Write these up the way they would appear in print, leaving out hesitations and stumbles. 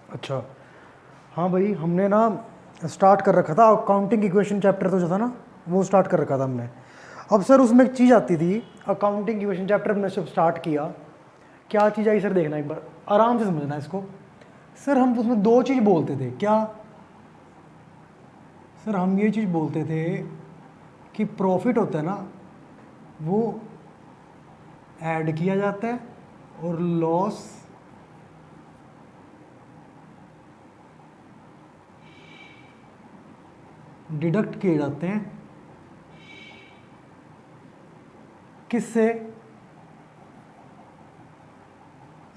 अच्छा, हाँ भाई, हमने ना स्टार्ट कर रखा था अकाउंटिंग इक्वेशन चैप्टर, तो जो था ना वो स्टार्ट कर रखा था हमने। अब सर उसमें एक चीज़ आती थी, अकाउंटिंग इक्वेशन चैप्टर हमने जब स्टार्ट किया, क्या चीज़ आई सर, देखना एक बार, आराम से समझना इसको। सर हम उसमें दो चीज़ बोलते थे, क्या सर? हम ये चीज़ बोलते थे कि प्रॉफिट होता है ना, वो ऐड किया जाता है और लॉस डिडक्ट किए जाते हैं। किससे?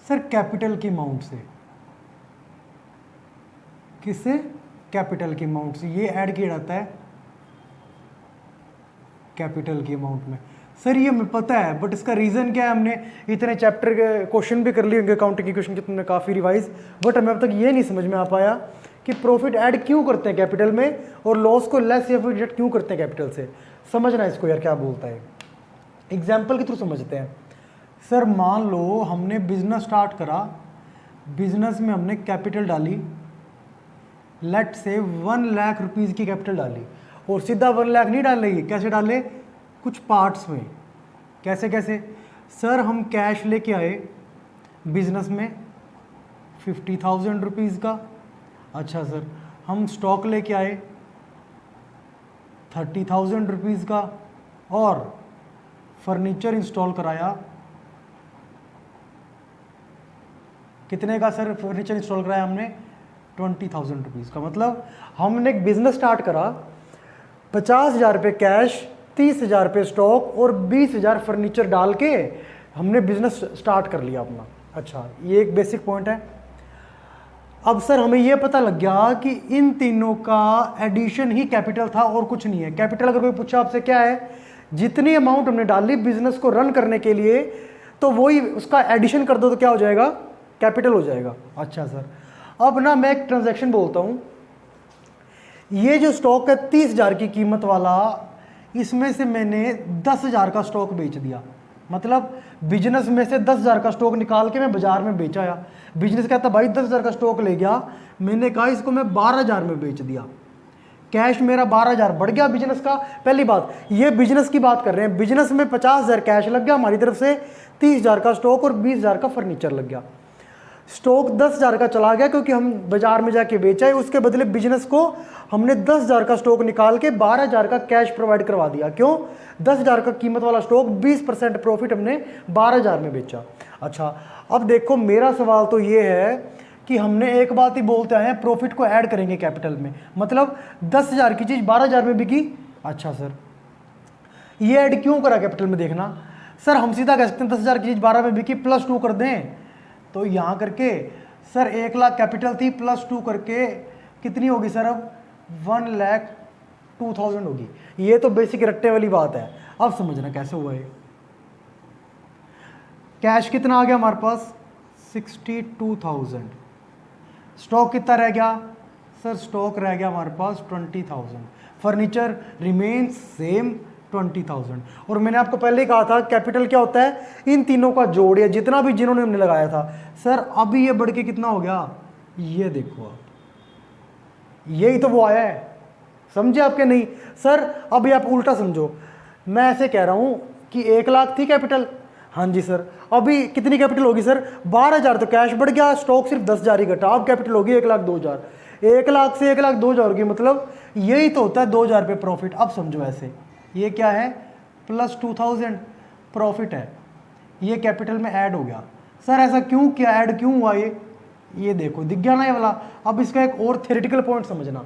सर कैपिटल की अमाउंट से। किससे? कैपिटल की अमाउंट से। ये ऐड किया जाता है कैपिटल की अमाउंट में। सर ये हमें पता है, बट इसका रीज़न क्या है? हमने इतने चैप्टर के क्वेश्चन भी कर लिए होंगे अकाउंटिंग के क्वेश्चन के, तुमने काफ़ी रिवाइज, बट हमें अब तक ये नहीं समझ में आ पाया कि प्रॉफिट ऐड क्यों करते हैं कैपिटल में और लॉस को लेस या फिर डिडक्ट क्यों करते हैं कैपिटल से। समझना इसको यार, क्या बोलता है। एग्जाम्पल के थ्रू समझते हैं। सर मान लो हमने बिजनेस स्टार्ट करा, बिजनेस में हमने कैपिटल डाली, लेट से 1 लाख रुपीज़ की कैपिटल डाली, और सीधा 1 लाख नहीं डाल रही, कैसे डाले? कुछ पार्ट्स में। कैसे कैसे? सर हम कैश लेके आए बिजनेस में 50,000 रुपीज़ का। अच्छा सर, हम स्टॉक लेके आए 30,000 रुपीज़ का, और फर्नीचर इंस्टॉल कराया, कितने का सर? फर्नीचर इंस्टॉल कराया हमने 20,000 रुपीज़ का। मतलब हमने एक बिजनेस स्टार्ट करा, 50,000 रुपये कैश, 30,000 रुपये स्टॉक और 20,000 फर्नीचर डाल के हमने बिजनेस स्टार्ट कर लिया अपना। अच्छा, ये एक बेसिक पॉइंट है। अब सर हमें यह पता लग गया कि इन तीनों का एडिशन ही कैपिटल था और कुछ नहीं है। कैपिटल अगर कोई पूछा आपसे क्या है, जितनी अमाउंट हमने डाली बिजनेस को रन करने के लिए, तो वही उसका एडिशन कर दो तो क्या हो जाएगा? कैपिटल हो जाएगा। अच्छा सर, अब ना मैं एक ट्रांजैक्शन बोलता हूं, ये जो स्टॉक है 30,000 की कीमत वाला, इसमें से मैंने 10,000 का स्टॉक बेच दिया। मतलब बिजनेस में से 10,000 का स्टॉक निकाल के मैं बाजार में बेच आया। बिजनेस कहता भाई 10,000 का स्टॉक ले गया, मैंने कहा इसको मैं 12,000 में बेच दिया, कैश मेरा 12,000 बढ़ गया बिजनेस का। पहली बात, ये बिजनेस की बात कर रहे हैं, बिजनेस में 50,000 कैश लग गया हमारी तरफ से, 30,000 का स्टॉक और 20,000 का फर्नीचर लग गया। स्टॉक 10,000 का चला गया क्योंकि हम बाजार में जाके बेचा है, उसके बदले बिजनेस को हमने 10,000 का स्टॉक निकाल के 12,000 का कैश प्रोवाइड करवा दिया। क्यों? 10,000 का कीमत वाला स्टॉक 20% प्रॉफिट हमने 12,000 में बेचा। अच्छा, अब देखो मेरा सवाल तो ये है कि हमने एक बात ही बोलते आए हैं, प्रॉफिट को ऐड करेंगे कैपिटल में, मतलब 10,000 की चीज़ 12,000 में बिकी। अच्छा सर, ये ऐड क्यों करा कैपिटल में? देखना सर, हम सीधा कह सकते हैं 10,000 की चीज़ 12 में बिकी, +2 कर दें, तो यहाँ करके सर 1 लाख कैपिटल थी, +2 करके कितनी होगी सर? अब 1,02,000 होगी। ये तो बेसिक रट्टे वाली बात है। अब समझना कैसे हुआ ये। कैश कितना आ गया हमारे पास? 62,000। स्टॉक कितना रह गया? सर स्टॉक रह गया हमारे पास 20,000। Furniture remains same 20,000। और मैंने आपको पहले ही कहा था कैपिटल क्या होता है? इन तीनों का जोड़, या जितना भी जिन्होंने हमने लगाया था। सर अभी ये बढ़ के कितना हो गया? ये देखो आप, यही तो वो आया है। समझे आपके? नहीं सर, अभी आप उल्टा समझो। मैं ऐसे कह रहा हूं कि 1 लाख थी कैपिटल। हाँ जी सर, अभी कितनी कैपिटल होगी सर? 12,000 तो कैश बढ़ गया, स्टॉक सिर्फ 10,000 ही घटा, अब कैपिटल होगी 1,02,000। 1 लाख से 1,02,000 होगी, मतलब यही तो होता है 2,000 रुपये प्रॉफिट। अब समझो ऐसे, ये क्या है? +2,000 प्रॉफिट है, ये कैपिटल में ऐड हो गया। सर ऐसा क्यों किया, ऐड क्यों हुआ? ये देखो दिख गया ना ये वाला। अब इसका एक और थ्योरेटिकल पॉइंट समझना,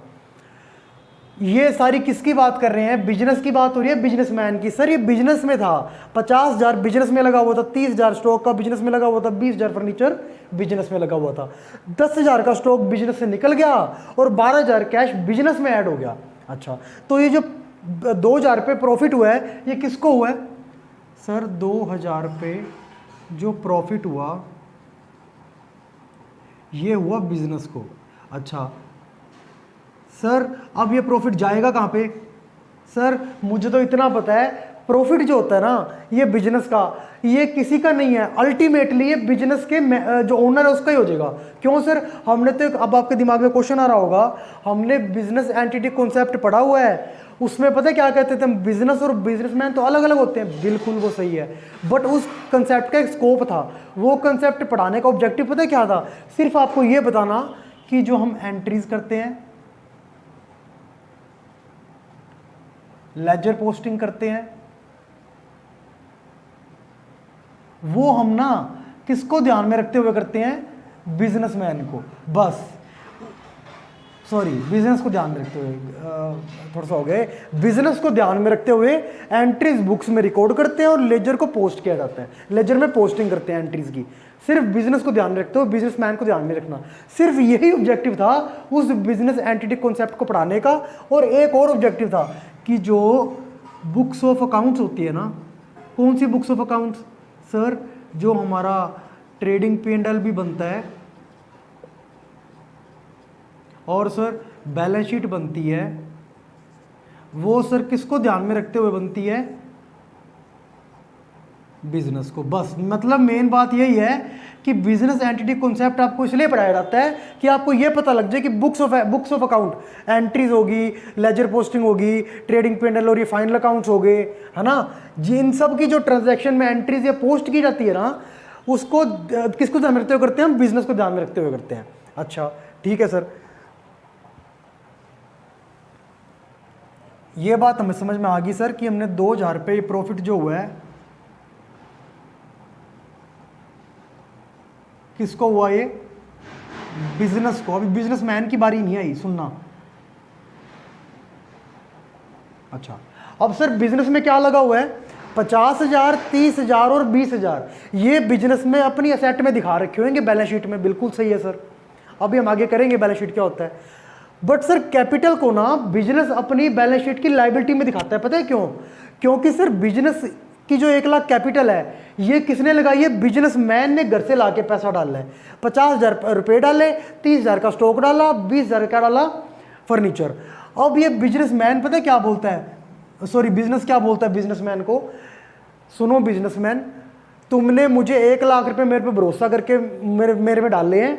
ये सारी किसकी बात कर रहे हैं? बिजनेस की बात हो रही है, बिजनेसमैन की। सर ये बिजनेस में था, 50,000 बिजनेस में लगा हुआ था, 30,000 स्टॉक का बिजनेस में लगा हुआ था, 20,000 फर्नीचर बिजनेस में लगा हुआ था। 10,000 का स्टॉक बिजनेस से निकल गया और 12,000 कैश बिजनेस में ऐड हो गया। अच्छा, तो ये जो 2,000 रुपये प्रॉफिट हुआ है, ये किसको हुआ है? सर 2,000 रुपये जो प्रॉफिट हुआ, ये हुआ बिजनेस को। अच्छा सर, अब ये प्रॉफिट जाएगा कहाँ पे? सर मुझे तो इतना पता है, प्रॉफिट जो होता है ना ये बिजनेस का, ये किसी का नहीं है, अल्टीमेटली ये बिजनेस के जो ओनर है उसका ही हो जाएगा। क्यों सर? हमने तो अब आपके दिमाग में क्वेश्चन आ रहा होगा, हमने बिजनेस एंटिटी कॉन्सेप्ट पढ़ा हुआ है, उसमें पता है क्या कहते थे, बिजनेस और बिजनेसमैन तो अलग अलग होते हैं। बिल्कुल वो सही है, बट उस कंसेप्ट का एक स्कोप था, वो कंसेप्ट पढ़ाने का ऑब्जेक्टिव पता है क्या था? सिर्फ आपको ये बताना कि जो हम एंट्रीज करते हैं, लेजर पोस्टिंग करते हैं, वो हम ना किसको ध्यान में रखते हुए करते हैं? बिजनेसमैन को। बस सॉरी, बिजनेस को ध्यान में रखते हुए, थोड़ा सा हो गए, बिजनेस को ध्यान में रखते हुए एंट्रीज बुक्स में रिकॉर्ड करते हैं और लेजर को पोस्ट किया जाता है, लेजर में पोस्टिंग करते हैं एंट्रीज की। सिर्फ बिजनेस को ध्यान में रखते हुए बिजनेसमैन को ध्यान में रखना, सिर्फ यही ऑब्जेक्टिव था उस बिजनेस एंटिटी कॉन्सेप्ट को पढ़ाने का। और एक और ऑब्जेक्टिव था कि जो बुक्स ऑफ अकाउंट्स होती है ना, कौन सी बुक्स ऑफ अकाउंट्स सर? जो हमारा ट्रेडिंग P&L भी बनता है और सर बैलेंस शीट बनती है, वो सर किसको ध्यान में रखते हुए बनती है? बिजनेस को। बस मतलब मेन बात यही है कि बिजनेस एंटिटी कॉन्सेप्ट आपको इसलिए पढ़ाया जाता है कि आपको ये पता लग जाए कि बुक्स ऑफ अकाउंट एंट्रीज होगी, लेजर पोस्टिंग होगी, ट्रेडिंग P&L और ये फाइनल अकाउंट्स हो गए, है ना, जिन सब की जो ट्रांजैक्शन में एंट्रीज या पोस्ट की जाती है ना, उसको किसको ध्यान में रखते हुए करते हैं? हम बिजनेस को ध्यान में रखते हुए करते हैं। अच्छा ठीक है सर, ये बात हमें समझ में आ गई सर कि हमने 2000 रुपये प्रॉफिट जो हुआ है किसको हुआ? ये बिजनेस को। अभी बिजनेसमैन की बारी नहीं आई, सुनना। अच्छा अब सर बिजनेस में क्या लगा हुआ है? 50,000, 30,000 और 20,000 ये बिजनेस में अपनी असेट में दिखा रखे होंगे बैलेंस शीट में। बिल्कुल सही है सर, अभी हम आगे करेंगे बैलेंस शीट क्या होता है। बट सर कैपिटल को ना बिजनेस अपनी बैलेंस शीट की लायबिलिटी में दिखाता है, पता है क्यों? क्योंकि सर बिजनेस की जो 1 लाख कैपिटल है ये किसने लगाई है? बिजनेसमैन ने घर से लाके पैसा डाला है। 50,000 रुपये डाले, 30,000 का स्टॉक डाला, 20,000 का डाला फर्नीचर। अब ये बिजनेसमैन पता है क्या बोलता है, सॉरी बिजनेस क्या बोलता है बिजनेसमैन को? सुनो बिजनेसमैन, तुमने मुझे 1 लाख रुपए मेरे पे भरोसा करके मेरे में डाले हैं,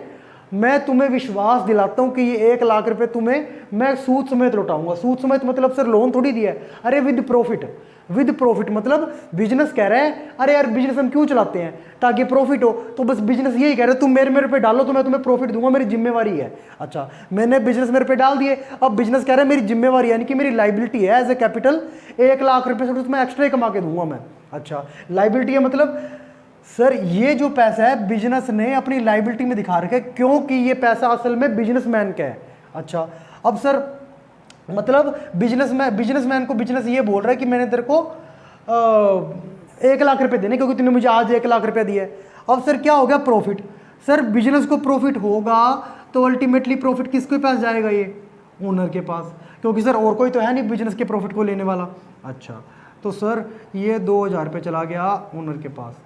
मैं तुम्हें विश्वास दिलाता हूं कि ये 1 लाख रुपए तुम्हें मैं सूद समेत लौटाऊंगा। सूद समेत मतलब सर लोन थोड़ी दिया है, अरे विद प्रॉफिट। विद प्रॉफिट मतलब बिजनेस कह रहा है अरे यार बिजनेस हम क्यों चलाते हैं? ताकि प्रॉफिट हो। तो बस बिजनेस यही कह रहा है तुम मेरे पे डालो तो मैं तुम्हें प्रॉफिट दूंगा, मेरी जिम्मेवारी है। अच्छा मैंने बिजनेस मेरे पे डाल दिए, अब बिजनेस कह रहा है मेरी जिम्मेवारी यानी कि मेरी लाइबिलिटी है एज ए कैपिटल, 1 लाख रुपए से उसमें एक्स्ट्रा ही कमा के दूंगा मैं। अच्छा लाइबिलिटी है मतलब सर ये जो पैसा है बिजनेस ने अपनी लाइबिलिटी में दिखा रखा है क्योंकि ये पैसा असल में बिजनेसमैन का है। अच्छा अब सर मतलब बिजनेसमैन को बिजनेस ये बोल रहा है कि मैंने तेरे को 1 लाख रुपए देने क्योंकि तूने मुझे आज 1 लाख रुपए दिए। अब सर क्या हो गया? प्रॉफिट। सर बिजनेस को प्रॉफिट होगा तो अल्टीमेटली प्रॉफिट किसके पास जाएगा? ये ओनर के पास, क्योंकि सर और कोई तो है नहीं बिजनेस के प्रॉफिट को लेने वाला। अच्छा तो सर ये 2,000 रुपये चला गया ओनर के पास।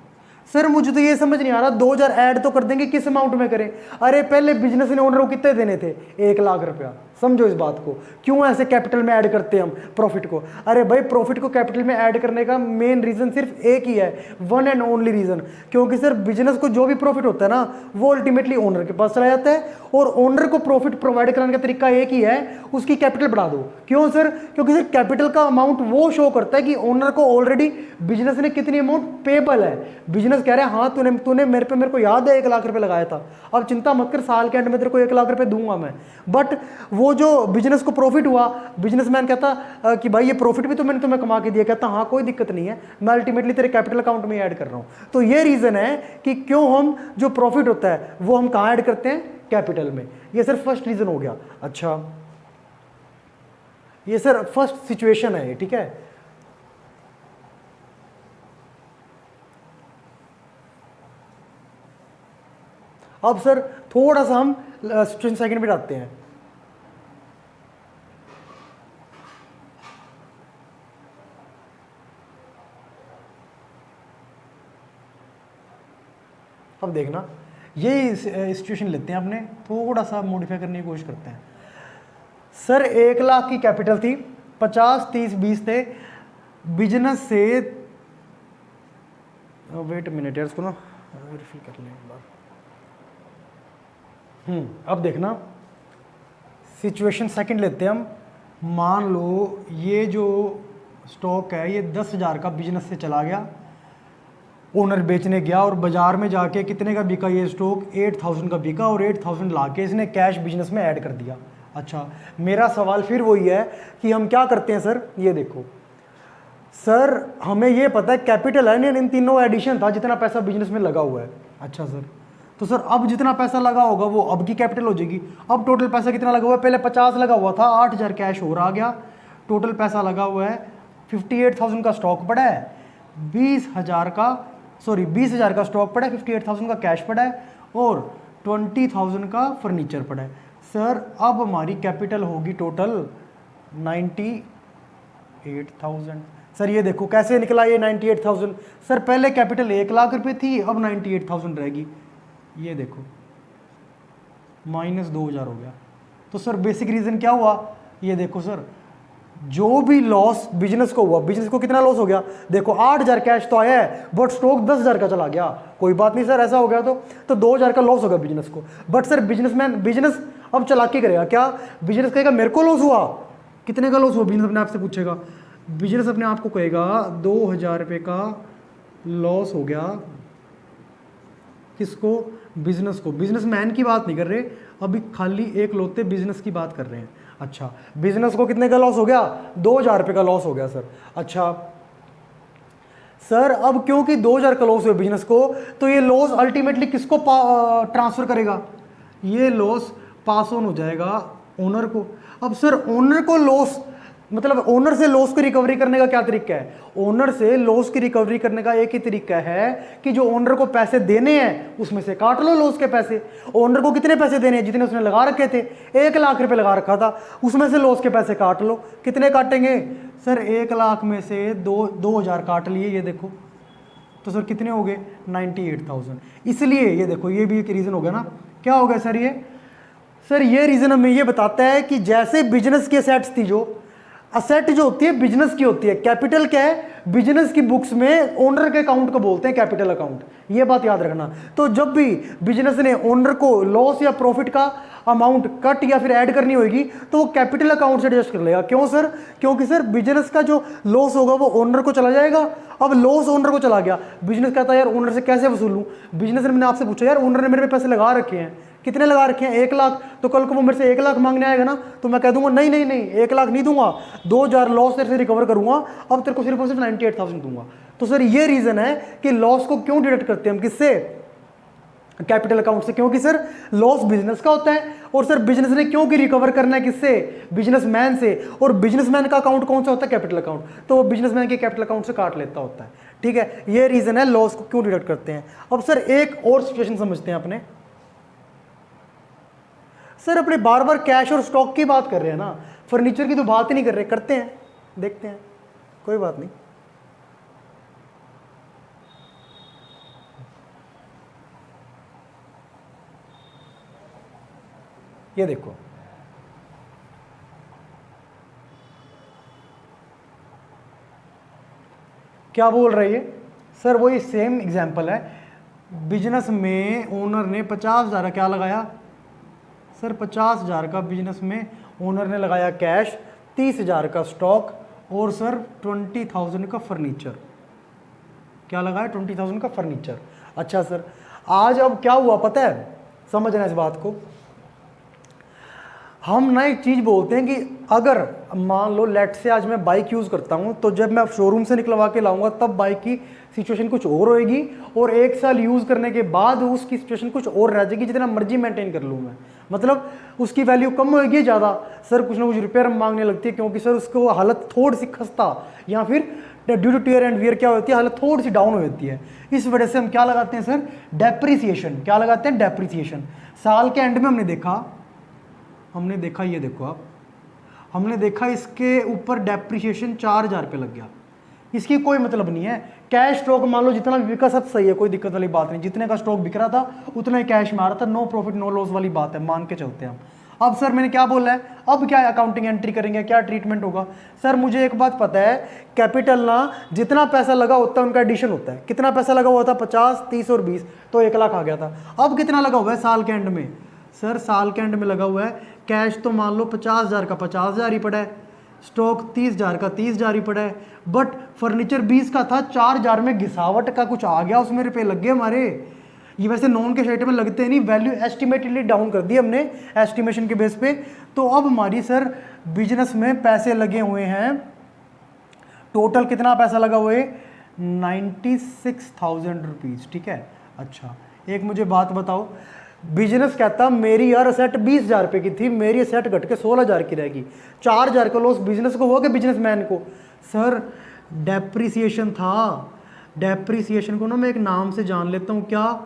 सर मुझे तो ये समझ नहीं आ रहा 2,000 ऐड तो कर देंगे, किस अमाउंट में करें? अरे पहले बिजनेस ने ओनर को कितने देने थे? 1 लाख रुपया। समझो इस बात को, क्यों ऐसे कैपिटल में ऐड करते हैं हम प्रॉफिट को? अरे भाई प्रॉफिट को कैपिटल में ऐड करने का मेन रीजन सिर्फ एक ही है, वन एंड ओनली रीजन, क्योंकि सर बिजनेस को जो भी प्रॉफिट होता है ना वो अल्टीमेटली ओनर के पास चला जाता है और ओनर को प्रॉफिट प्रोवाइड कराने का तरीका एक ही है, उसकी कैपिटल बढ़ा दो। क्यों सर? क्योंकि सर कैपिटल का अमाउंट वो शो करता है कि ओनर को ऑलरेडी बिजनेस ने कितनी अमाउंट पेबल है। बिजनेस कह रहा है हाँ तूने मेरे को याद है 1 लाख रुपए लगाया था, अब चिंता मत कर साल के एंड में तेरे को 1 लाख रुपए दूंगा मैं। बट वो जो बिजनेस को प्रॉफिट हुआ, बिजनेसमैन कहता कि भाई ये प्रॉफिट भी तो मैंने तुम्हें कमा के दिया, कहता हाँ कोई दिक्कत नहीं है, मैं अल्टीमेटली तेरे कैपिटल अकाउंट में ऐड कर रहा हूँ। तो ये रीजन है कि क्यों हम जो प्रॉफिट होता है वो हम कहाँ ऐड करते हैं? कैपिटल में। ये सर फर्स्ट रीजन हो गया। अच्छा ये सर फर्स्ट सिचुएशन है, ठीक है। अब सर थोड़ा सा हम सिचुएशन सेकंड पे आते हैं। अब देखना ये सिचुएशन लेते हैं अपने, थोड़ा सा मॉडिफाई करने की कोशिश करते हैं। सर 1 लाख की कैपिटल थी, 50, 30, 20 थे, बिजनेस से, वेट मिनट यार, इसको ना वेरीफाई कर लें एक बार। अब देखना, सिचुएशन सेकंड लेते हैं हम। मान लो ये जो स्टॉक है ये 10,000 का बिजनेस से चला गया, ओनर बेचने गया और बाजार में जाके कितने का बिका ये स्टॉक, 8,000 का बिका, और 8,000 लाके इसने कैश बिजनेस में ऐड कर दिया। अच्छा, मेरा सवाल फिर वही है कि हम क्या करते हैं सर, ये देखो सर, हमें ये पता है कैपिटल है नहीं, इन तीनों एडिशन था जितना पैसा बिजनेस में लगा हुआ है। अच्छा सर, तो सर अब जितना पैसा लगा होगा वो अब की कैपिटल हो जाएगी। अब टोटल पैसा कितना लगा हुआ है, पहले 50 लगा हुआ था, 8,000 कैश और आ गया, टोटल पैसा लगा हुआ है 58,000 का स्टॉक पड़ा है, 20,000 का स्टॉक पड़ा है, 58,000 का कैश पड़ा है और 20,000 का फर्नीचर पड़ा है। सर अब हमारी कैपिटल होगी टोटल 98,000। सर ये देखो कैसे निकला ये 98,000। सर पहले कैपिटल 1,00,000 रुपए थी, अब 98,000 रहेगी। ये देखो -2,000 हो गया। तो सर बेसिक रीजन क्या हुआ, ये देखो सर, जो भी लॉस बिजनेस को हुआ, बिजनेस को कितना लॉस हो गया, देखो 8,000 कैश तो आया है बट स्टॉक 10,000 का चला गया। कोई बात नहीं सर, ऐसा हो गया तो 2,000 का लॉस होगा बिजनेस को। बट सर बिजनेस अब चालाकी करेगा क्या, बिजनेस कहेगा मेरे को लॉस हुआ, कितने का लॉस हुआ, बिजनेस अपने आप से पूछेगा, बिजनेस अपने आप को कहेगा 2,000 रुपये का लॉस हो गया। किसको, बिजनेस को। बिजनेसमैन की बात नहीं कर रहे अभी, खाली एक लोते बिजनेस की बात कर रहे हैं। अच्छा, बिजनेस को कितने का लॉस हो गया, 2,000 रुपये का लॉस हो गया सर। अच्छा सर, अब क्योंकि 2,000 का लॉस हुआ बिजनेस को, तो ये लॉस अल्टीमेटली किसको ट्रांसफर करेगा, ये लॉस पास ऑन हो जाएगा ओनर को। अब सर ओनर को लॉस, मतलब ओनर से लॉस की रिकवरी करने का क्या तरीका है, ओनर से लॉस की रिकवरी करने का एक ही तरीका है कि जो ओनर को पैसे देने हैं उसमें से काट लो लॉस के पैसे। ओनर को कितने पैसे देने हैं, जितने उसने लगा रखे थे, 1,00,000 रुपए लगा रखा था, उसमें से लॉस के पैसे काट लो। कितने काटेंगे सर, 1,00,000 में से 2,000 काट लिए, ये देखो, तो सर कितने हो गए 98,000। इसलिए ये देखो, ये भी एक रीजन हो गया ना, क्या हो गया सर ये रीजन हमें ये बताता है कि जैसे बिजनेस की असेट्स थी, जो असेट जो होती है बिजनेस की होती है, कैपिटल क्या है, बिजनेस की बुक्स में ओनर के अकाउंट को बोलते हैं कैपिटल अकाउंट, ये बात याद रखना। तो जब भी बिजनेस ने ओनर को लॉस या प्रॉफिट का अमाउंट कट या फिर ऐड करनी होगी तो वो कैपिटल अकाउंट से एडजस्ट कर लेगा। क्यों सर, क्योंकि सर बिजनेस का जो लॉस होगा वो ओनर को चला जाएगा। अब लॉस ओनर को चला गया, बिजनेस कहता है यार ओनर से कैसे वसूलूं, बिजनेस ने मैंने आपसे पूछा यार ओनर ने मेरे पे पैसे लगा रखे हैं, कितने लगा रखे हैं, 1,00,000, तो कल को वो मेरे से 1,00,000 मांगने आएगा ना, तो मैं कह दूंगा नहीं 1,00,000 नहीं दूंगा, 2,000 लॉस तेरे से रिकवर करूंगा, अब तेरे को सिर्फ और सिर्फ 98,000 दूंगा। तो सर ये रीजन है कि लॉस को क्यों डिडक्ट करते हैं हम, किससे, कैपिटल अकाउंट से, क्योंकि सर लॉस बिजनेस का होता है और सर बिजनेस ने क्योंकि रिकवर करना है किससे, बिजनेसमैन से, और बिजनेसमैन का अकाउंट कौन सा होता है, कैपिटल अकाउंट, तो वो बिजनेसमैन के कैपिटल अकाउंट से काट लेता होता है। ठीक है, ये रीजन है लॉस को क्यों डिडक्ट करते हैं। अब सर एक और सिचुएशन समझते हैं अपने, सर अपने बार बार कैश और स्टॉक की बात कर रहे हैं ना, फर्नीचर की तो बात ही नहीं कर रहे, करते हैं, देखते हैं, कोई बात नहीं। ये देखो, क्या बोल रही है सर, वही सेम एग्जांपल है, बिजनेस में ओनर ने 50,000 क्या लगाया सर, 50,000 का बिजनेस में ओनर ने लगाया कैश, 30,000 का स्टॉक और सर 20,000 का फर्नीचर, क्या लगाया 20,000 का फर्नीचर। अच्छा सर, आज अब क्या हुआ पता है, समझना इस बात को, हम ना एक चीज़ बोलते हैं कि अगर मान लो लेट से आज मैं बाइक यूज़ करता हूँ, तो जब मैं शोरूम से निकलवा के लाऊंगा तब बाइक की सिचुएशन कुछ और होएगी, और 1 साल यूज़ करने के बाद उसकी सिचुएशन कुछ और रह जाएगी, जितना मर्जी मेंटेन कर लूँ मैं, मतलब उसकी वैल्यू कम होएगी ज़्यादा, सर कुछ ना कुछ रिपेयर मांगने लगती है, क्योंकि सर उसको हालत थोड़ी सी खस्ता या फिर due to tear and wear क्या होती है, हालत थोड़ी सी डाउन हो जाती है। इस वजह से हम क्या लगाते हैं सर, डेप्रिसिएशन, क्या लगाते हैं, डेप्रिसिएशन। साल के एंड में हमने देखा ये देखो आप, हमने देखा इसके ऊपर डेप्रिसिएशन 4,000 रुपये लग गया। इसकी कोई मतलब नहीं है, कैश स्टॉक मान लो जितना भी बिका सब सही है, कोई दिक्कत वाली बात नहीं, जितने का स्टॉक बिक रहा था उतना ही कैश में आ रहा था, नो प्रॉफिट नो लॉस वाली बात है, मान के चलते हैं हम। अब सर मैंने क्या बोला है, अब क्या अकाउंटिंग एंट्री करेंगे, क्या ट्रीटमेंट होगा? सर मुझे एक बात पता है, कैपिटल ना जितना पैसा लगा होता है उनका एडिशन होता है। कितना पैसा लगा हुआ था? 50, 30 और 20, तो 1 लाख आ गया था। अब कितना लगा हुआ है साल के एंड में? सर साल के एंड में लगा हुआ है कैश तो मान लो 50,000 का 50,000 ही पड़ा है, स्टॉक 30,000 का 30,000 ही पड़ा है, बट फर्नीचर 20 का था, 4,000 में घिसावट का कुछ आ गया, उसमें रुपये लग गए हमारे। ये वैसे नॉन के शेट में लगते नहीं, वैल्यू एस्टिमेटेडली डाउन कर दी हमने एस्टिमेशन के बेस पे। तो अब हमारी सर बिजनेस में पैसे लगे हुए हैं, टोटल कितना पैसा लगा हुआ है? 96,000 रुपीज़, ठीक है। अच्छा एक मुझे बात बताओ, बिजनेस कहता मेरी यार असेट 20,000 रुपये की थी, मेरी असेट घट के 16,000 की रहेगी, 4,000 का लॉस बिजनेस को हुआ कि बिजनेसमैन को? सर डेप्रिसिएशन था। डेप्रिसिएशन को ना मैं एक नाम से जान लेता हूँ, क्या?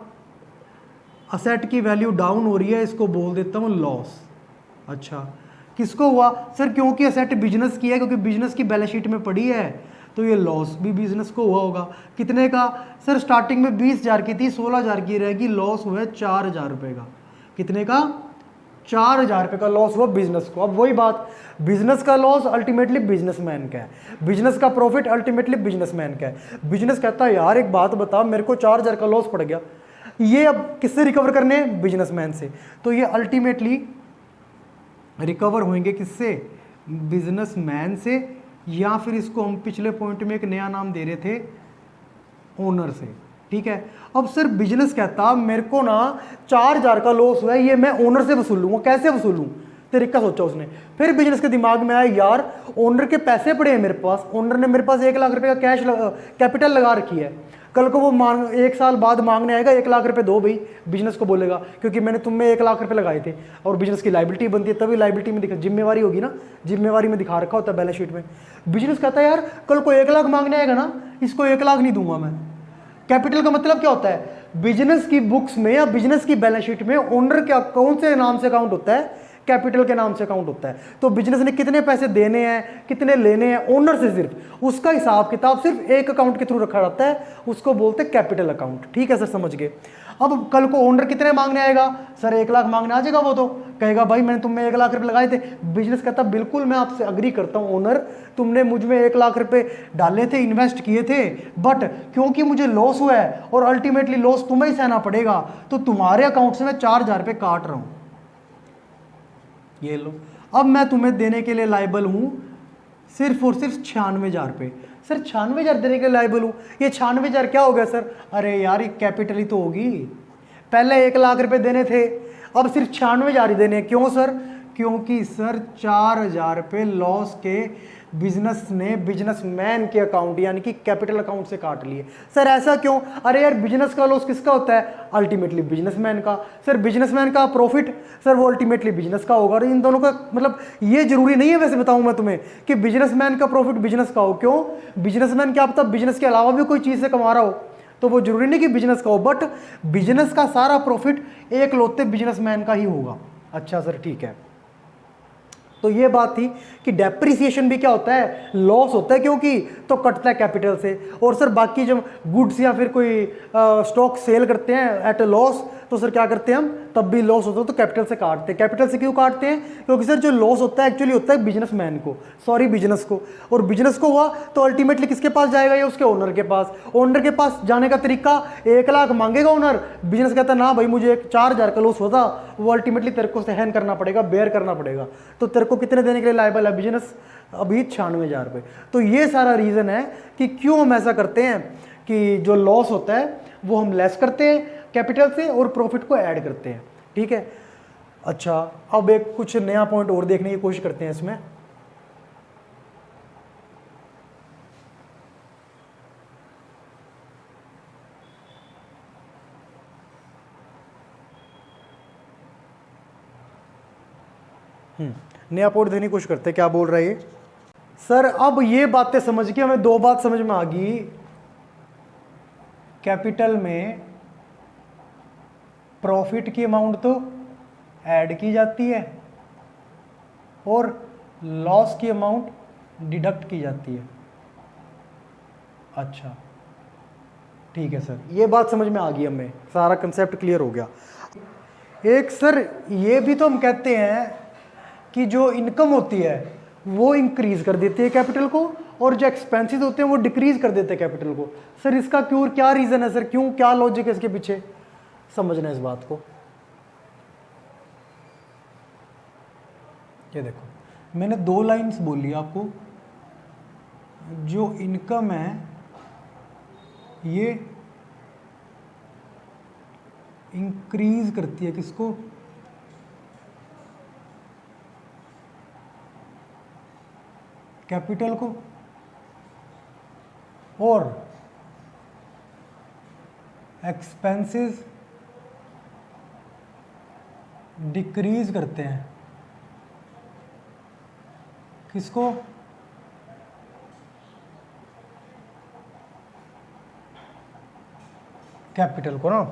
असेट की वैल्यू डाउन हो रही है, इसको बोल देता हूँ लॉस। अच्छा किसको हुआ? सर क्योंकि असेट बिजनेस की है, क्योंकि बिजनेस की बैलेंस शीट में पड़ी है, तो ये लॉस भी बिजनेस को हुआ होगा। कितने का? सर स्टार्टिंग में 20,000 की थी, 16,000 की रहेगी, लॉस हुआ है 4,000 रुपये का। कितने का? 4,000 रुपये का लॉस हुआ बिजनेस को। अब वही बात, बिजनेस का लॉस अल्टीमेटली बिजनेसमैन का है, बिजनेस का प्रॉफिट अल्टीमेटली बिजनेसमैन का है। बिजनेस कहता है यार एक बात बता, मेरे को 4,000 का लॉस पड़ गया, ये अब किससे रिकवर करने हैं? बिजनेसमैन से। तो ये अल्टीमेटली रिकवर होंगे किससे? बिजनेसमैन से, या फिर इसको हम पिछले पॉइंट में एक नया नाम दे रहे थे, ओनर से, ठीक है। अब सर बिजनेस कहता मेरे को ना 4,000 का लॉस हुआ है, ये मैं ओनर से वसूल लूँगा, कैसे वसूलूँ? तरीका सोचा उसने। फिर बिजनेस के दिमाग में आया यार ओनर के पैसे पड़े हैं मेरे पास, ओनर ने मेरे पास 1 लाख रुपए का कैश कैपिटल लगा रखी है, कल को वो मांग 1 साल बाद मांगने आएगा 1 लाख रुपए दो भाई, बिजनेस को बोलेगा क्योंकि मैंने तुम में 1 लाख रुपए लगाए थे, और बिजनेस की लाइबिलिटी बनती है, तभी लाइबिलिटी में दिखा, जिम्मेवारी होगी ना, जिम्मेवारी में दिखा रखा होता है बैलेंस शीट में। बिजनेस कहता है यार कल को 1 लाख मांगने आएगा ना, इसको 1 लाख नहीं दूंगा मैं। कैपिटल का मतलब क्या होता है? बिजनेस की बुक्स में या बिजनेस की बैलेंस शीट में ओनर क्या कौन से नाम से अकाउंट होता है? कैपिटल के नाम से अकाउंट होता है। तो बिजनेस ने कितने पैसे देने हैं, कितने लेने हैं ओनर से, सिर्फ उसका हिसाब किताब सिर्फ एक अकाउंट के थ्रू रखा जाता है, उसको बोलते हैं कैपिटल अकाउंट। ठीक है सर, समझ गए। अब कल को ओनर कितने मांगने आएगा? सर 1 लाख मांगने आ जाएगा, वो तो कहेगा भाई मैंने तुम में 1 लाख रुपए लगाए थे। बिजनेस कहता बिल्कुल मैं आपसे अग्री करता हूँ ओनर, तुमने मुझ में 1 लाख रुपए डाले थे, इन्वेस्ट किए थे, बट क्योंकि मुझे लॉस हुआ है और अल्टीमेटली लॉस तुम्हें ही सहना पड़ेगा, तो तुम्हारे अकाउंट से मैं 4,000 रुपये काट रहा हूँ, ये लो। अब मैं तुम्हें देने के लिए लायबल हूं सिर्फ और सिर्फ 96,000 रुपये। सर 96,000 देने के लिए लायबल हूं, ये 96,000 क्या हो गया सर? अरे यार ये कैपिटल ही तो होगी, पहले 1 लाख रुपए देने थे, अब सिर्फ 96,000 ही देने। क्यों सर? क्योंकि सर 4,000 रुपये लॉस के बिजनेस ने बिजनेसमैन के अकाउंट यानी कि कैपिटल अकाउंट से काट लिए। सर ऐसा क्यों? अरे यार बिजनेस का लॉस किसका होता है? अल्टीमेटली बिजनेसमैन का। सर बिजनेसमैन का प्रॉफिट, सर वो अल्टीमेटली बिजनेस का होगा। और इन दोनों का मतलब ये जरूरी नहीं है, वैसे बताऊं मैं तुम्हें, कि बिजनेसमैन का प्रॉफिट बिजनेस का हो। क्यों? बिजनेसमैन क्या पता बिजनेस के अलावा भी कोई चीज़ से कमा रहा हो, तो वो जरूरी नहीं कि बिजनेस का हो, बट बिजनेस का सारा प्रॉफिट एक लौते बिजनेसमैन का ही होगा। अच्छा सर ठीक है, तो ये बात थी कि डेप्रिसिएशन भी क्या होता है? लॉस होता है, क्योंकि तो कटता है कैपिटल से। और सर बाकी जब गुड्स या फिर कोई स्टॉक सेल करते हैं एट अ लॉस, तो सर क्या करते हैं हम, तब भी लॉस होता है तो कैपिटल से काटते हैं। कैपिटल से क्यों काटते हैं? क्योंकि सर जो लॉस होता है एक्चुअली होता है बिजनेसमैन को, सॉरी बिजनेस को, और बिजनेस को हुआ तो अल्टीमेटली किसके पास जाएगा? ये उसके ओनर के पास। ओनर के पास जाने का तरीका, 1 लाख मांगेगा ओनर, बिजनेस कहता है ना भाई मुझे 4,000 का लॉस होता, वो अल्टीमेटली तेरे को सहन करना पड़ेगा, बेयर करना पड़ेगा, तो तेरे को कितने देने के लिए लायबल है बिजनेस? अभी 96,000 रुपये। तो ये सारा रीज़न है कि क्यों हम ऐसा करते हैं कि जो लॉस होता है वो हम लेस करते हैं कैपिटल से और प्रॉफिट को ऐड करते हैं। ठीक है। अच्छा अब एक कुछ नया पॉइंट और देखने की कोशिश करते हैं इसमें। नया पॉइंट देने की कोशिश करते हैं, क्या बोल रहा है ये सर? अब ये बातें समझ के हमें 2 बात समझ में आ गई, कैपिटल में प्रॉफिट की अमाउंट तो ऐड की जाती है और लॉस की अमाउंट डिडक्ट की जाती है। अच्छा ठीक है सर, ये बात समझ में आ गई, हमें सारा कंसेप्ट क्लियर हो गया। एक सर ये भी तो हम कहते हैं कि जो इनकम होती है वो इंक्रीज कर देती है कैपिटल को, और जो एक्सपेंसेस होते हैं वो डिक्रीज कर देते हैं कैपिटल को। सर इसका क्यों, क्या रीज़न है सर, क्यों, क्या लॉजिक है इसके पीछे, समझना है इस बात को। ये देखो मैंने 2 लाइंस बोली आपको, जो इनकम है ये इंक्रीज करती है किसको, कैपिटल को, और एक्सपेंसेस डिक्रीज करते हैं किसको, कैपिटल को ना।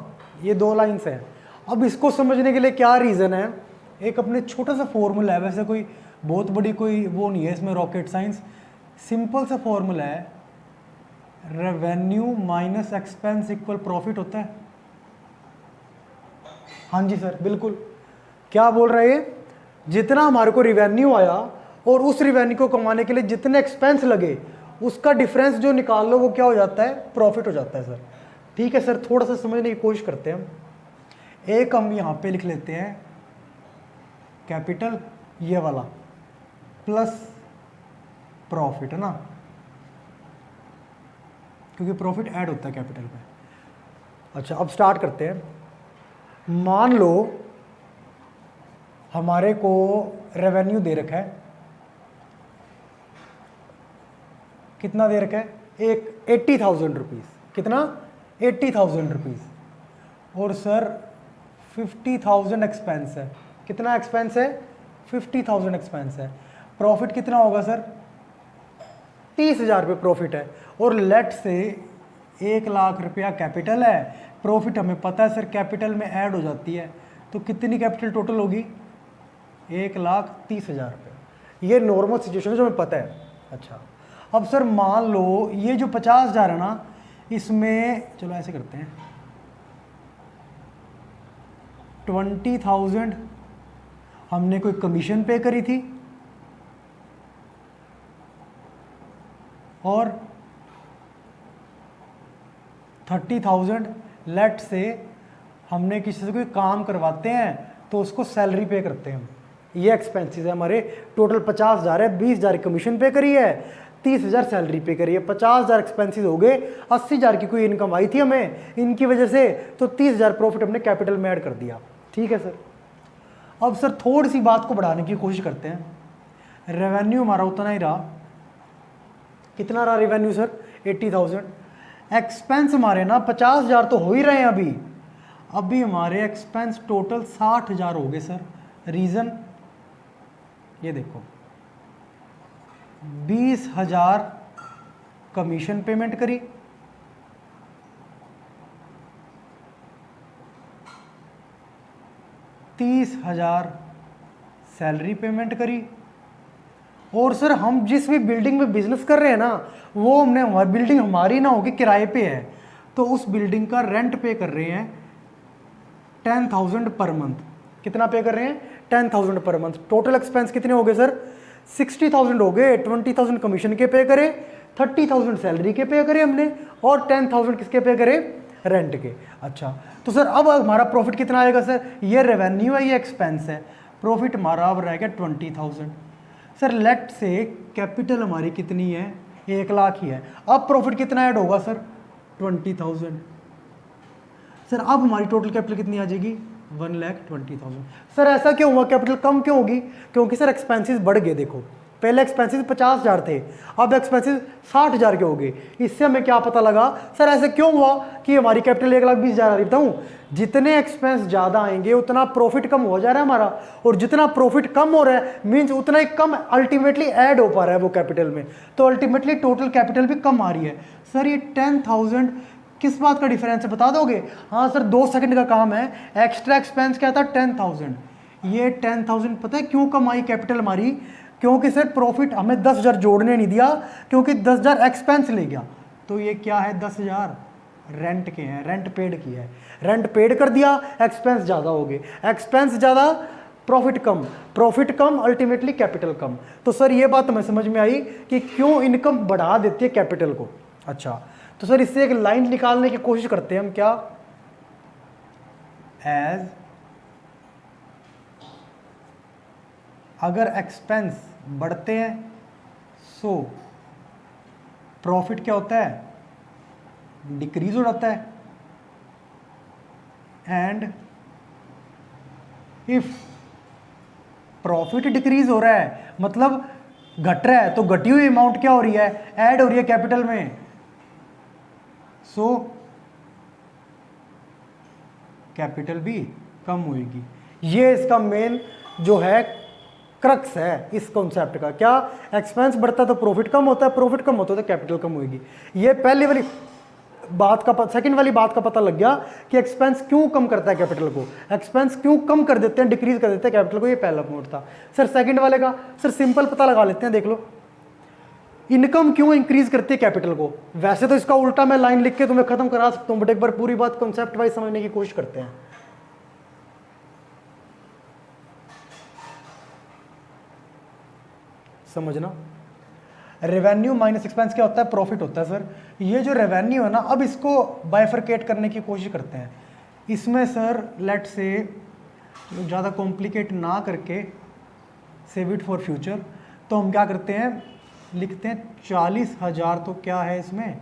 ये 2 लाइन्स हैं। अब इसको समझने के लिए क्या रीज़न है, एक अपने छोटा सा फॉर्मूला है, वैसे कोई बहुत बड़ी कोई वो नहीं है इसमें रॉकेट साइंस, सिंपल सा फॉर्मूला है, revenue minus expense equal profit होता है। हाँ जी सर बिल्कुल, क्या बोल रहे हैं, जितना हमारे को रिवेन्यू आया और उस रिवेन्यू को कमाने के लिए जितने एक्सपेंस लगे उसका डिफरेंस जो निकाल लो वो क्या हो जाता है, प्रॉफिट हो जाता है सर। ठीक है सर, थोड़ा सा समझने की कोशिश करते हैं हम। एक हम यहाँ पे लिख लेते हैं कैपिटल, ये वाला प्लस प्रॉफिट है ना, क्योंकि प्रॉफिट ऐड होता है कैपिटल पे। अच्छा अब स्टार्ट करते हैं। मान लो हमारे को रेवेन्यू दे रखा है, कितना दे रखा है, एक 80,000 रुपीज़, कितना 80,000 रुपीज़, और सर 50,000 एक्सपेंस है, कितना एक्सपेंस है, 50,000 एक्सपेंस है। प्रॉफिट कितना होगा सर, 30,000 रुपये प्रॉफिट है, और लेट से 1 लाख रुपया कैपिटल है। प्रॉफिट हमें पता है सर कैपिटल में ऐड हो जाती है, तो कितनी कैपिटल टोटल होगी, 1,30,000 रुपये। ये नॉर्मल सिचुएशन है जो हमें पता है। अच्छा अब सर मान लो ये जो 50,000 है ना, इसमें चलो ऐसे करते हैं, 20,000 हमने कोई कमीशन पे करी थी, और 30,000 लेट से हमने किसी से कोई काम करवाते हैं तो उसको सैलरी पे करते हैं हम। ये एक्सपेंसेस है हमारे, टोटल 50,000 है, 20,000 कमीशन पे करी है, 30,000 सैलरी पे करी है, 50,000 एक्सपेंसेस हो गए, 80,000 की कोई इनकम आई थी हमें इनकी वजह से, तो 30,000 प्रॉफिट हमने कैपिटल में ऐड कर दिया। ठीक है सर। अब सर थोड़ी सी बात को बढ़ाने की कोशिश करते हैं। रेवेन्यू हमारा उतना ही रहा, कितना रहा रेवेन्यू सर, 80,000। एक्सपेंस हमारे ना 50,000 तो हो ही रहे हैं अभी हमारे एक्सपेंस टोटल 60,000 हो गए सर। रीज़न ये देखो, 20,000 कमीशन पेमेंट करी, 30,000 सैलरी पेमेंट करी, और सर हम जिस भी बिल्डिंग में बिजनेस कर रहे हैं ना, वो हमने, हमारी बिल्डिंग हमारी ना होगी, किराए पे है, तो उस बिल्डिंग का रेंट पे कर रहे हैं 10,000 पर मंथ। कितना पे कर रहे हैं, 10,000 पर मंथ। टोटल एक्सपेंस कितने हो गए सर, 60,000 हो गए। 20,000 कमीशन के पे करे, 30,000 सैलरी के पे करे हमने, और 10,000 किसके पे करे, रेंट के। अच्छा तो सर अब हमारा प्रॉफिट कितना आएगा सर, ये रेवेन्यू है, ये एक्सपेंस है, प्रॉफिट हमारा अब रह गया 20,000। सर लेट से कैपिटल हमारी कितनी है, 1 लाख ही है, अब प्रॉफिट कितना ऐड होगा सर, 20,000। सर अब हमारी टोटल कैपिटल कितनी आ जाएगी, 1,20,000। सर ऐसा क्यों हुआ, कैपिटल कम क्यों होगी, क्योंकि सर एक्सपेंसेस बढ़ गए। देखो पहले एक्सपेंसेस 50,000 थे, अब एक्सपेंसेस 60,000 के हो गए। इससे हमें क्या पता लगा सर, ऐसे क्यों हुआ कि हमारी कैपिटल 1,20,000 आ रही। बताऊँ, जितने एक्सपेंस ज़्यादा आएंगे उतना प्रॉफिट कम हो जा रहा है हमारा, और जितना प्रॉफिट कम हो रहा है मीन्स उतना ही कम अल्टीमेटली ऐड हो पा रहा है वो कैपिटल में, तो अल्टीमेटली टोटल कैपिटल भी कम आ रही है। सर ये 10,000 किस बात का डिफरेंस है, बता दोगे। हाँ सर 2 सेकंड का काम है। एक्स्ट्रा एक्सपेंस क्या था, 10,000। ये 10,000 पता है क्यों कम आई कैपिटल हमारी, क्योंकि सर प्रॉफिट हमें 10,000 जोड़ने नहीं दिया, क्योंकि 10,000 एक्सपेंस ले गया। तो ये क्या है, 10,000 रेंट के हैं, रेंट पेड की है, रेंट पेड कर दिया, एक्सपेंस ज़्यादा हो गए। एक्सपेंस ज़्यादा प्रॉफिट कम अल्टीमेटली कैपिटल कम। तो सर ये बात हमें समझ में आई कि क्यों इनकम बढ़ा देती है कैपिटल को। अच्छा, तो सर इससे एक लाइन निकालने की कोशिश करते हैं हम, क्या, एज अगर एक्सपेंस बढ़ते हैं सो प्रॉफिट क्या होता है, डिक्रीज हो जाता है, एंड इफ प्रॉफिट डिक्रीज हो रहा है मतलब घट रहा है, तो घटी हुई अमाउंट क्या हो रही है, ऐड हो रही है कैपिटल में, सो कैपिटल भी कम होगी। ये इसका मेन जो है क्रक्स है इस कॉन्सेप्ट का, क्या, एक्सपेंस बढ़ता है तो प्रॉफिट कम होता है, प्रॉफिट कम होता है तो कैपिटल कम होगी। ये पहली वाली बात का, सेकंड वाली बात का पता लग गया कि एक्सपेंस क्यों कम करता है कैपिटल को, एक्सपेंस क्यों कम कर देते हैं, डिक्रीज कर देते हैं कैपिटल को, ये पहला पॉइंट था। सर सेकंड वाले का, सर सिंपल पता लगा लेते हैं, देख लो, इनकम क्यों इंक्रीज करती है कैपिटल को। वैसे तो इसका उल्टा मैं लाइन लिख के तुम्हें खत्म करा सकता हूं, बट एक बार पूरी बात कॉन्सेप्ट वाइज समझने की कोशिश करते हैं। समझना, रेवेन्यू माइनस एक्सपेंस क्या होता है, प्रॉफिट होता है। सर ये जो रेवेन्यू है ना, अब इसको बाइफरकेट करने की कोशिश करते हैं। इसमें सर लेट से ज़्यादा कॉम्प्लिकेट ना करके, सेव इट फॉर फ्यूचर, तो हम क्या करते हैं, लिखते हैं 40,000 तो क्या है इसमें,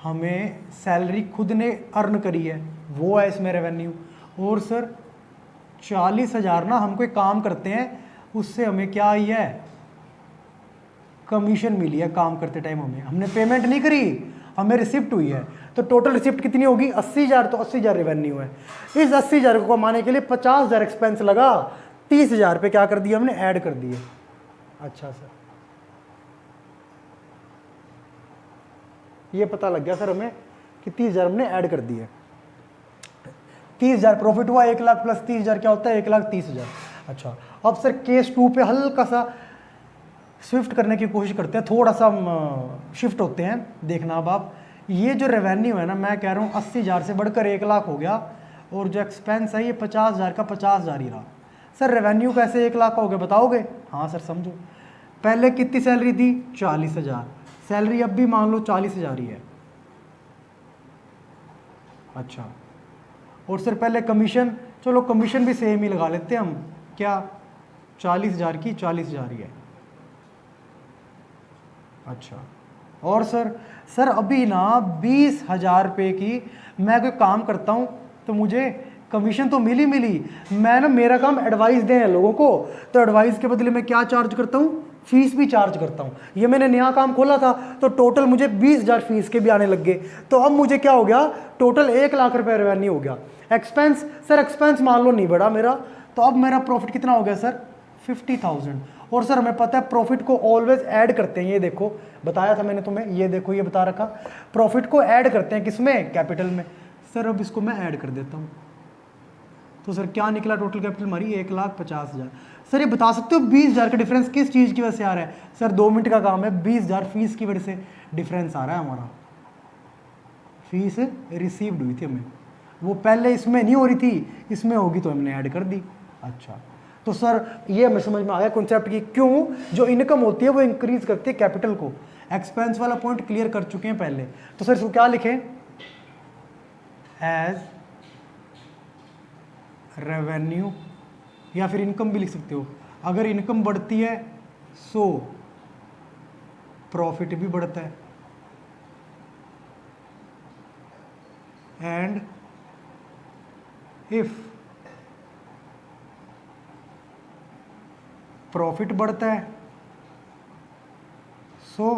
हमें सैलरी खुद ने अर्न करी है वो है इसमें रेवेन्यू, और सर 40,000 ना हम कोई काम करते हैं उससे हमें क्या आई है, कमीशन मिली है काम करते टाइम, हमने पेमेंट नहीं करी, हमें रिसिप्ट हुई है। तो टोटल रिसिप्ट कितनी होगी, 80,000, तो 80,000 रेवेन्यू है। इस 80,000 को कमाने के लिए 50,000 एक्सपेंस लगा, 30,000 पे क्या कर दिया हमने, ऐड कर दिए। अच्छा सर, ये पता लग गया सर हमें कि 30,000 हमने ऐड कर दिए। 30,000 प्रॉफिट हुआ, 1 लाख प्लस 30,000 क्या होता है, 1,30,000। अच्छा, अब सर केस 2 पे हल्का सा स्विफ्ट करने की कोशिश करते हैं, थोड़ा सा शिफ्ट होते हैं। देखना अब आप, ये जो रेवेन्यू है ना, मैं कह रहा हूँ 80,000 से बढ़कर 1 लाख हो गया, और जो एक्सपेंस है ये 50,000 का 50,000 ही रहा। सर रेवेन्यू कैसे 1 लाख का हो गया बताओगे? हाँ सर समझो, पहले कितनी सैलरी थी, 40,000, सैलरी अब भी मान लो 40,000 ही है। अच्छा, और सर पहले कमीशन, चलो कमीशन भी सेम ही लगा लेते हैं हम, क्या, 40,000 की 40,000 ही है। अच्छा, और सर अभी ना 20,000 रुपये की मैं कोई काम करता हूँ तो मुझे कमीशन तो मिली, मैं ना, मेरा काम एडवाइस दें लोगों को, तो एडवाइस के बदले में क्या चार्ज करता हूँ, फीस भी चार्ज करता हूँ। ये मैंने नया काम खोला था तो टोटल मुझे 20,000 फीस के भी आने लग गए, तो अब मुझे क्या हो गया, टोटल 1 लाख रुपये रेवेन्यू हो गया। एक्सपेंस, सर एक्सपेंस मान लो नहीं बढ़ा मेरा, तो अब मेरा प्रॉफिट कितना हो गया सर, 50,000। और सर हमें पता है प्रॉफिट को ऑलवेज ऐड करते हैं, ये देखो बताया था मैंने तुम्हें, ये देखो ये बता रखा, प्रॉफिट को ऐड करते हैं किसमें, कैपिटल में। सर अब इसको मैं ऐड कर देता हूँ, तो सर क्या निकला, टोटल कैपिटल हमारी 1,50,000। सर ये बता सकते हो 20,000 का डिफरेंस किस चीज़ की वजह से आ रहा है? सर 2 मिनट का काम है, 20,000 फीस की वजह से डिफरेंस आ रहा है हमारा, फीस रिसीव्ड हुई थी हमें, वो पहले इसमें नहीं हो रही थी, इसमें होगी तो हमने ऐड कर दी। अच्छा, तो सर ये हमें समझ में आ गया कॉन्सेप्ट की क्यों जो इनकम होती है वो इंक्रीज करती है कैपिटल को। एक्सपेंस वाला पॉइंट क्लियर कर चुके हैं पहले, तो सर इसको क्या लिखें, एज रेवेन्यू, या फिर इनकम भी लिख सकते हो। अगर इनकम बढ़ती है सो प्रॉफिट भी बढ़ता है, एंड इफ प्रॉफिट बढ़ता है सो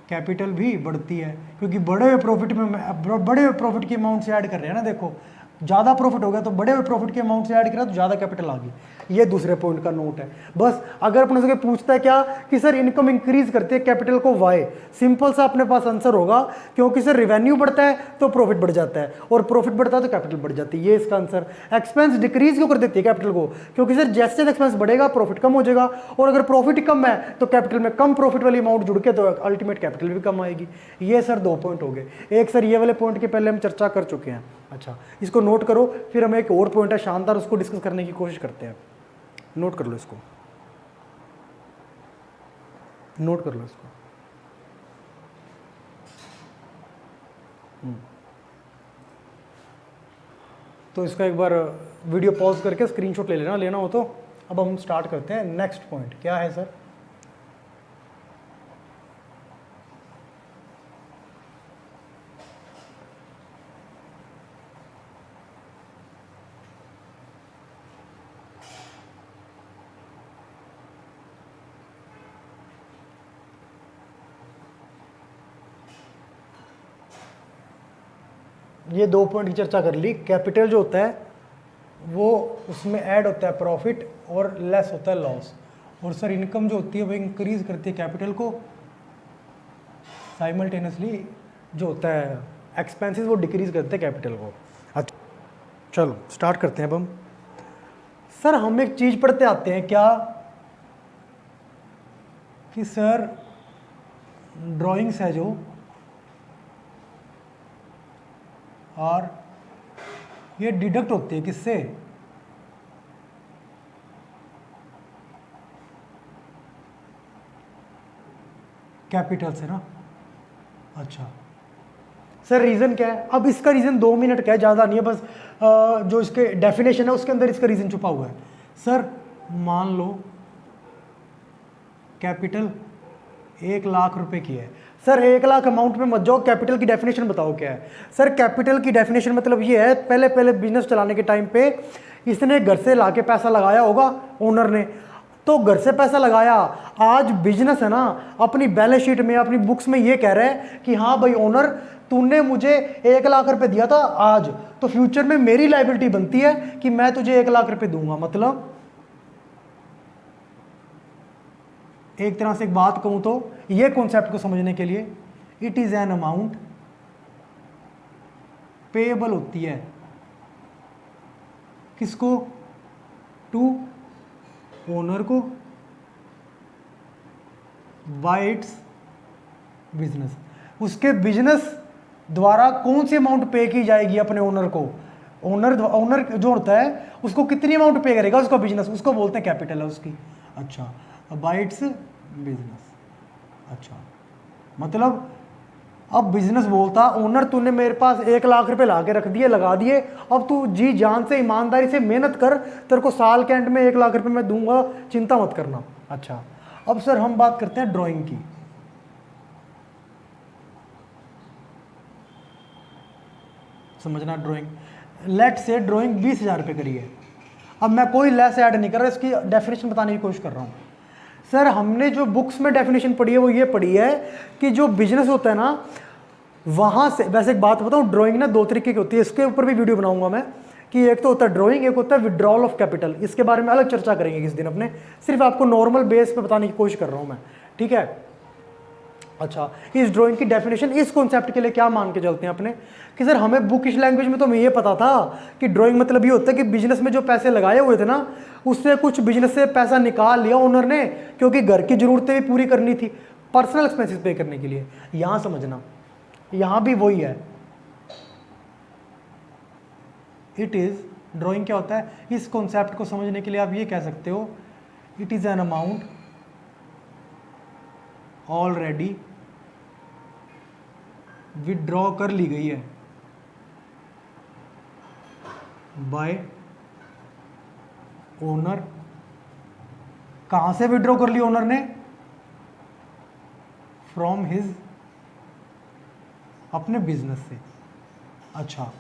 कैपिटल भी बढ़ती है, क्योंकि बड़े हुए प्रॉफिट में बड़े हुए प्रॉफिट की अमाउंट से ऐड कर रहे हैं ना, देखो ज़्यादा प्रॉफिट हो गया तो बड़े हुए प्रॉफिट के अमाउंट से ऐड करा तो ज़्यादा कैपिटल आ गई। ये दूसरे पॉइंट का नोट है। बस अगर अपने से पूछता है क्या कि सर इनकम इंक्रीज करती है कैपिटल को, वाई, सिंपल सा अपने पास आंसर होगा, क्योंकि सर रेवेन्यू बढ़ता है तो प्रॉफिट बढ़ जाता है, और प्रॉफिट बढ़ता है तो कैपिटल बढ़ जाती है, ये इसका आंसर। एक्सपेंस डिक्रीज क्यों कर देती है कैपिटल को, क्योंकि सर जैसे एक्सपेंस बढ़ेगा प्रॉफिट कम हो जाएगा, और अगर प्रॉफिट कम है तो कैपिटल में कम प्रॉफिट वाली अमाउंट जुड़ के तो अल्टीमेट कैपिटल भी कम आएगी। ये सर 2 पॉइंट हो गए। एक सर ये वाले पॉइंट के पहले हम चर्चा कर चुके हैं। अच्छा, इसको नोट करो, फिर हम एक और पॉइंट है शानदार, उसको डिस्कस करने की कोशिश करते हैं। नोट कर लो इसको, नोट कर लो इसको। तो इसका एक बार वीडियो पॉज करके स्क्रीनशॉट ले लेना, लेना हो तो। अब हम स्टार्ट करते हैं। नेक्स्ट पॉइंट क्या है सर? ये 2 पॉइंट की चर्चा कर ली। कैपिटल जो होता है वो उसमें ऐड होता है प्रॉफिट और लेस होता है लॉस। और सर इनकम जो होती है वो इंक्रीज करती है कैपिटल को, साइमल्टेनियसली जो होता है एक्सपेंसेस वो डिक्रीज करते हैं कैपिटल को। अच्छा चलो स्टार्ट करते हैं अब हम। सर हम एक चीज़ पढ़ते आते हैं क्या कि सर ड्राइंग्स है जो, और ये डिडक्ट होती है किससे? कैपिटल से ना। अच्छा सर रीज़न क्या है? अब इसका रीज़न 2 मिनट का है, ज़्यादा नहीं है, बस जो इसके डेफिनेशन है उसके अंदर इसका रीज़न छुपा हुआ है। सर मान लो कैपिटल 1 लाख रुपए की है। सर 1 लाख अमाउंट में मत जाओ, कैपिटल की डेफिनेशन बताओ क्या है। सर कैपिटल की डेफिनेशन मतलब ये है, पहले पहले बिजनेस चलाने के टाइम पे इसने घर से लाके पैसा लगाया होगा ओनर ने, तो घर से पैसा लगाया। आज बिजनेस है ना, अपनी बैलेंस शीट में अपनी बुक्स में ये कह रहा है कि हाँ भाई ओनर तूने मुझे 1 लाख रुपए दिया था आज, तो फ्यूचर में मेरी लायबिलिटी बनती है कि मैं तुझे 1 लाख रुपए दूंगा। मतलब एक तरह से एक बात कहूं तो ये कॉन्सेप्ट को समझने के लिए, it is an amount payable होती है किसको? टू ओनर को बाय इट्स बिजनेस। उसके बिजनेस द्वारा कौन सी अमाउंट पे की जाएगी अपने ओनर को? ओनर जो होता है उसको कितनी अमाउंट पे करेगा उसका बिजनेस, उसको बोलते हैं कैपिटल है उसकी। अच्छा बाय इट्स बिजनेस। अच्छा मतलब अब बिजनेस बोलता ओनर तूने मेरे पास 1 लाख रुपए ला के रख दिए, लगा दिए, अब तू जी जान से ईमानदारी से मेहनत कर, तेरे को साल के एंड में 1 लाख रुपए मैं दूंगा, चिंता मत करना। अच्छा अब सर हम बात करते हैं ड्राइंग की। समझना ड्राइंग, लेट से ड्राइंग 20,000 रुपये करी है। अब मैं कोई लेस ऐड नहीं कर रहा, इसकी डेफिनेशन बताने की कोशिश कर रहा हूँ। सर हमने जो बुक्स में डेफिनेशन पढ़ी है वो ये पढ़ी है कि जो बिजनेस होता है ना, वहाँ से, वैसे एक बात बताऊँ, ड्राइंग ना 2 तरीके की होती है, इसके ऊपर भी वीडियो बनाऊंगा मैं, कि एक तो होता है ड्राइंग, एक होता है विड्रॉल ऑफ कैपिटल। इसके बारे में अलग चर्चा करेंगे किस दिन अपने, सिर्फ आपको नॉर्मल बेस पे बताने की कोशिश कर रहा हूँ मैं, ठीक है। अच्छा इस ड्राइंग की डेफिनेशन इस कॉन्सेप्ट के लिए क्या मान के चलते हैं अपने कि सर हमें बुकिश लैंग्वेज में तो हमें ये पता था कि ड्राइंग मतलब ये होता है कि बिजनेस में जो पैसे लगाए हुए थे ना, उससे कुछ बिजनेस से पैसा निकाल लिया ओनर ने, क्योंकि घर की जरूरतें भी पूरी करनी थी, पर्सनल एक्सपेंसेस पे करने के लिए। यहाँ समझना, यहाँ भी वही है। इट इज ड्राइंग क्या होता है, इस कॉन्सेप्ट को समझने के लिए आप ये कह सकते हो, it is an amount already withdraw कर ली गई है बाय ओनर। कहां से विड्रॉ कर ली ओनर ने? फ्रॉम हिज, अपने बिजनेस से। अच्छा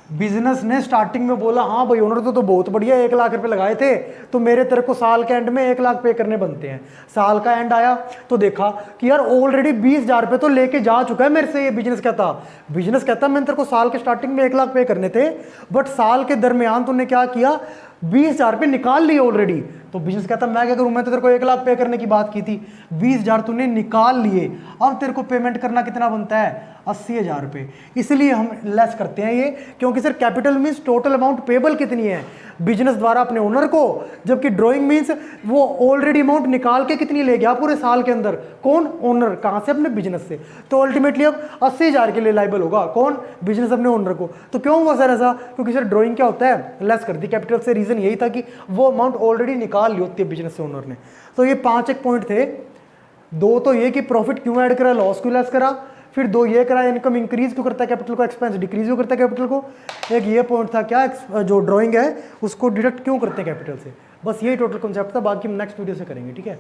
बिजनेस ने स्टार्टिंग में बोला हाँ भाई ओनर तो बहुत बढ़िया, 1 लाख रुपए लगाए थे, तो मेरे तेरे को साल के एंड में 1 लाख पे करने बनते हैं। साल का एंड आया तो देखा कि यार ऑलरेडी 20,000 रुपये तो लेके जा चुका है मेरे से ये बिजनेस। कहता मैंने तेरे को साल के स्टार्टिंग में 1 लाख पे करने थे, बट साल के दरमियान तूने क्या किया, 20,000 रुपये निकाल लिए ऑलरेडी। तो बिजनेस कहता मैं क्या करूं, मैं तो तेरे को 1 लाख पे करने की बात की थी, 20,000 तूने निकाल लिए, अब तेरे को पेमेंट करना कितना बनता है, 80,000 रुपये। इसलिए हम लेस करते हैं ये, क्योंकि sir capital means total amount payable कितनी है बिजनेस द्वारा अपने ओनर को, जबकि ड्राइंग मीन्स वो ऑलरेडी अमाउंट निकाल के कितनी ले गया पूरे साल के अंदर, कौन, ओनर। कहाँ से? अपने बिजनेस से। तो अल्टीमेटली अब 80,000 के लिए लाइबल होगा कौन? बिजनेस अपने ओनर को। तो क्यों हुआ सर ऐसा? क्योंकि सर ड्राइंग क्या होता है, लेस कर दी कैपिटल से। रीजन यही था कि वो अमाउंट ऑलरेडी निकाल ली होती है बिजनेस से ओनर ने। तो ये 5 एक पॉइंट थे। 2 तो ये कि प्रॉफिट क्यों ऐड करा, लॉस क्यों लेस करा। फिर 2 ये करा इनकम इंक्रीज क्यों करता है कैपिटल को, एक्सपेंस डिक्रीज क्यों करता है कैपिटल को। एक ये पॉइंट था क्या, जो ड्राइंग है उसको डिडक्ट क्यों करते हैं कैपिटल से। बस यही टोटल कॉन्सेप्ट था, बाकी हम नेक्स्ट वीडियो से करेंगे, ठीक है।